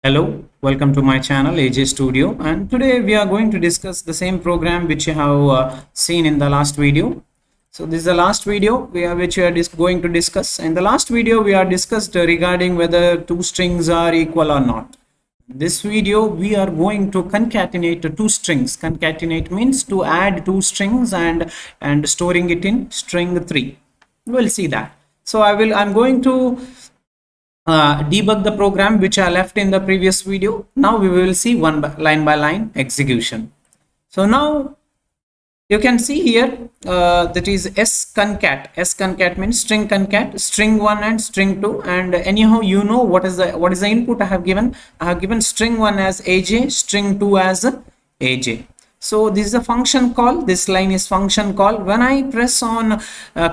Hello, welcome to my channel AJ Studio, and today we are going to discuss the same program which you have seen in the last video. So this is the last video which we are going to discuss. In the last video we are discussed regarding whether two strings are equal or not. This video we are going to concatenate two strings. Concatenate means to add two strings and storing it in string 3. We'll see that. So I'm going to debug the program which I left in the previous video. Now we will see line by line execution. So now you can see here that is s concat. S concat means string concat, string 1 and string 2, and anyhow you know what is the input I have given. I have given string 1 as aj, string 2 as aj. So this is a function call. This line is function call. When I press on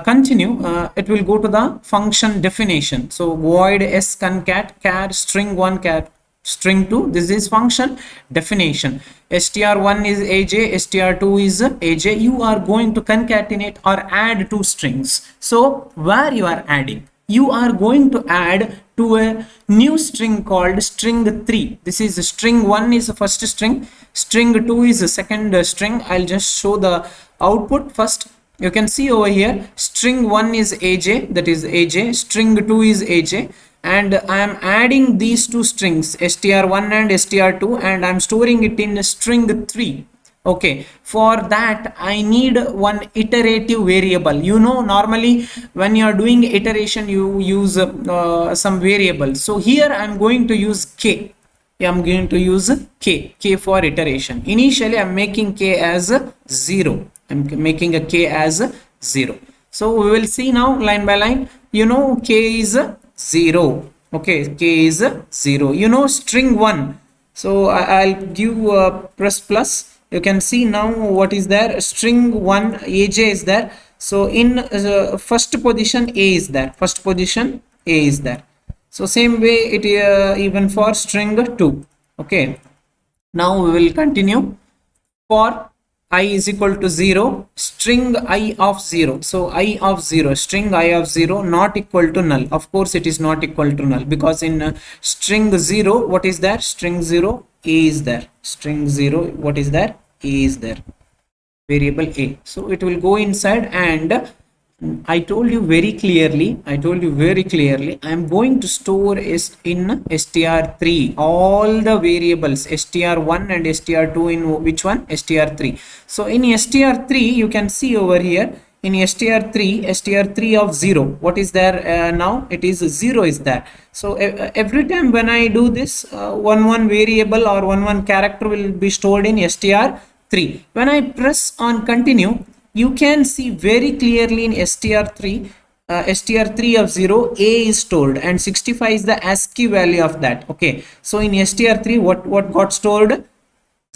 continue, it will go to the function definition. So void s concat char string 1 char string 2. This is function definition. str1 is aj, str2 is aj. You are going to concatenate or add two strings. So where you are adding? You are going to add to a new string called string 3. This is string 1 is the first string, string 2 is the second string. I'll just show the output first. You can see over here string 1 is aj, that is aj, string 2 is aj, and I am adding these two strings str1 and str2 and I'm storing it in string 3. Okay, for that I need one iterative variable. You know, normally when you are doing iteration you use some variable. So here I'm going to use k. I'm going to use k for iteration. Initially I'm making k as 0. I'm making a k as 0. So we will see now line by line. You know, k is 0. Okay, k is 0. You know, string 1. So I'll give press plus. You can see now what is there. String 1 aj is there. So in first position a is there. First position a is there. So same way it even for string 2. Okay. Now we will continue. For I is equal to 0, string I of 0. So I of 0, string I of 0 not equal to null. Of course it is not equal to null because in string 0, what is there? String 0 a is there. String 0, what is there? A is there. Variable a. So it will go inside, and I told you very clearly, I am going to store is in str3 all the variables str1 and str2 in which one? Str3. So in str3 you can see over here in str3 of 0, what is there now? It is 0 is there. So every time when I do this, one variable or one character will be stored in str3. When I press on continue, you can see very clearly in str3 of 0 a is stored and 65 is the ASCII value of that. Okay, so in str3 what got stored?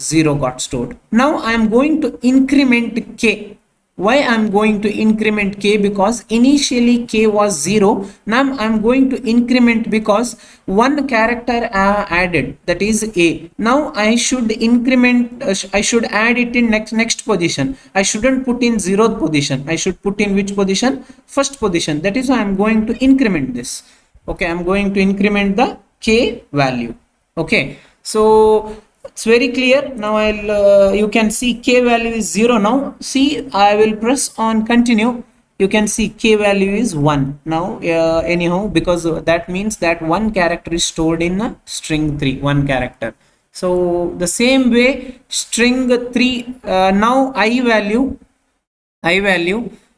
0 got stored. Now I am going to increment k. Why I'm going to increment k? Because initially k was 0. Now I'm going to increment because one character added, that is a. Now I should increment, I should add it in next position. I shouldn't put in 0th position. I should put in which position? First position. That is why I'm going to increment this. Okay, I'm going to increment the k value. Okay, so it's very clear. Now I'll you can see k value is 0. Now see, I will press on continue. You can see k value is 1 now. Anyhow, because that means that one character is stored in string 3, one character. So the same way string 3 now I value,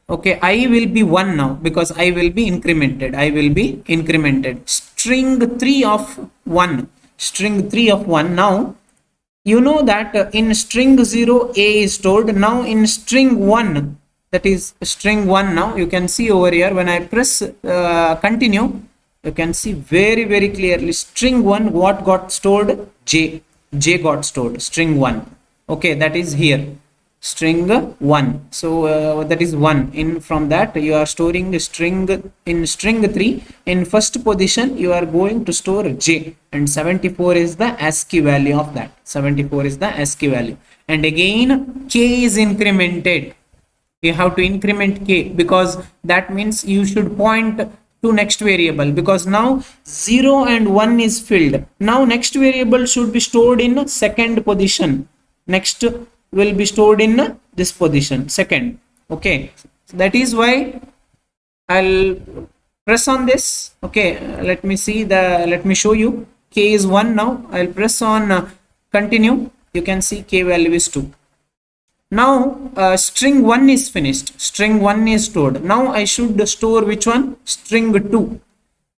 okay, I will be 1 now because I will be incremented. String 3 of 1 now. You know that in string 0 a is stored. Now in string 1, that is string 1, now you can see over here when I press continue, you can see very clearly string 1 what got stored? J got stored, string 1. Okay, that is here string 1. So that is 1. In from that you are storing the string in string 3. In first position you are going to store j, and 74 is the ASCII value of that. 74 is the ASCII value. And again k is incremented. You have to increment k because that means you should point to next variable, because now 0 and 1 is filled. Now next variable should be stored in second position. Next will be stored in this position, second. Okay, so that is why I'll press on this. Okay, let me show you. K is 1 now. I'll press on continue. You can see K value is 2. Now string 1 is finished. String 1 is stored. Now I should store which one? String 2.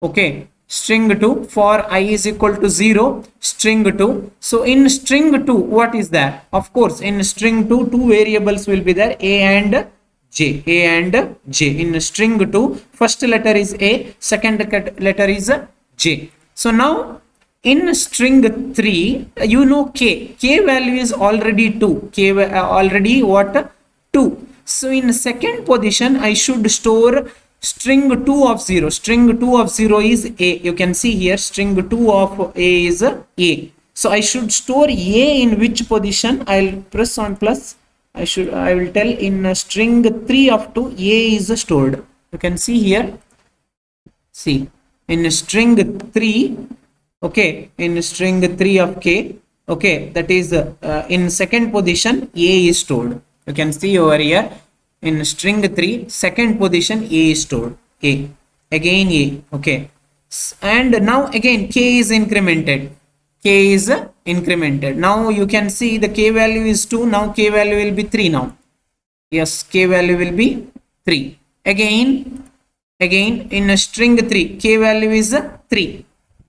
Okay, string 2 for I is equal to 0, string 2. So in string 2, what is there? Of course, in string 2, two variables will be there, A and J. A and J. In string 2, first letter is A, second letter is J. So now in string 3, you know K value is already 2. Already what? 2. So in second position, I should store string 2 of 0. String 2 of 0 is A. You can see here string 2 of A is A. So I should store A in which position? I'll press on plus. I will tell in string 3 of 2, A is stored. You can see here. See, in string 3, okay, in string 3 of K, okay, that is in second position, A is stored. You can see over here. In string 3, second position, A is stored. A. Again A. Okay. And now again K is incremented. K is incremented. Now you can see the K value is 2. Now K value will be 3 now. Yes, K value will be 3. Again in string 3, K value is 3.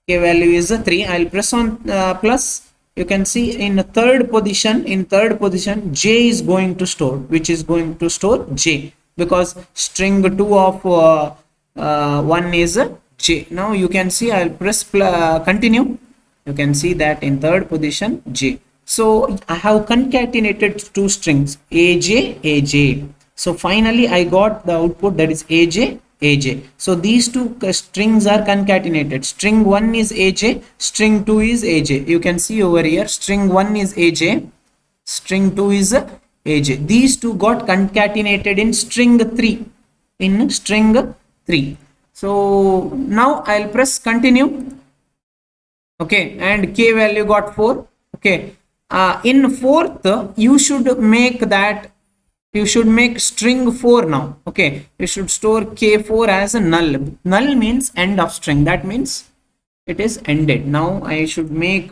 K value is 3. I'll press on plus. You can see in third position, J is going to store. Which is going to store? J. Because string 2 of 1 is J. Now you can see I'll press continue. You can see that in third position, J. So I have concatenated two strings, AJ, AJ. So finally I got the output, that is AJ, AJ. So these two strings are concatenated. String 1 is AJ, string 2 is AJ. You can see over here, string 1 is AJ, string 2 is AJ. These two got concatenated in string 3. In string 3. So now I'll press continue. Okay, and K value got 4. Okay, in fourth, you should make string 4 now. Okay, you should store K4 as a null. Null means end of string. That means it is ended. Now I should make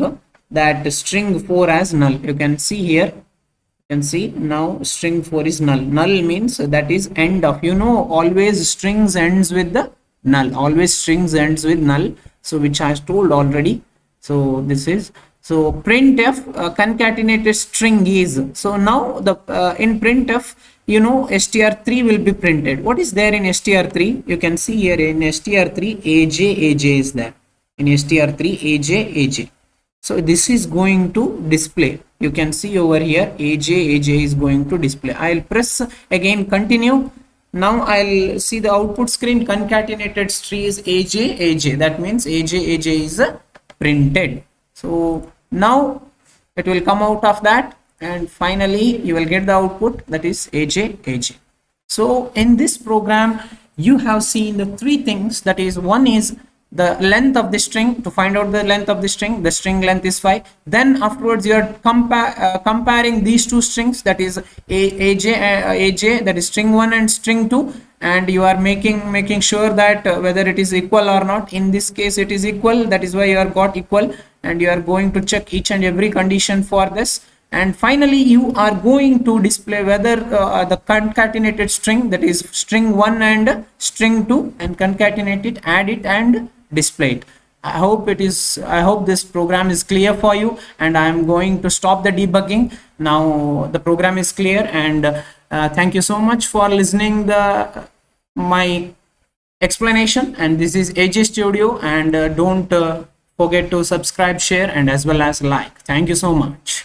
that string 4 as null. You can see here. You can see now string 4 is null. Null means that is end of. You know, always strings ends with the null. Always strings ends with null. So which I told already. So this is. So printf concatenated string is. So now the in printf, you know, str3 will be printed. What is there in str3? You can see here in str3 AJ, AJ is there. In str3 AJ, AJ. So this is going to display. You can see over here AJ, AJ is going to display. I'll press again continue. Now I'll see the output screen. Concatenated string is AJ, AJ. That means AJ, AJ is printed. So now it will come out of that, and finally you will get the output, that is AJ, AJ. So in this program you have seen the three things, that is, one is the length of the string. To find out the length of the string length is 5. Then afterwards you are comparing these two strings, that is AJ, that is string 1 and string 2, and you are making sure that whether it is equal or not. In this case it is equal, that is why you are got equal, and you are going to check each and every condition for this. And finally you are going to display whether the concatenated string, that is string 1 and string 2, and concatenate it, add it and display it. I hope this program is clear for you, and I am going to stop the debugging now. The program is clear, and thank you so much for listening my explanation. And this is AJ Studio, and don't forget to subscribe, share, and as well as like. Thank you so much.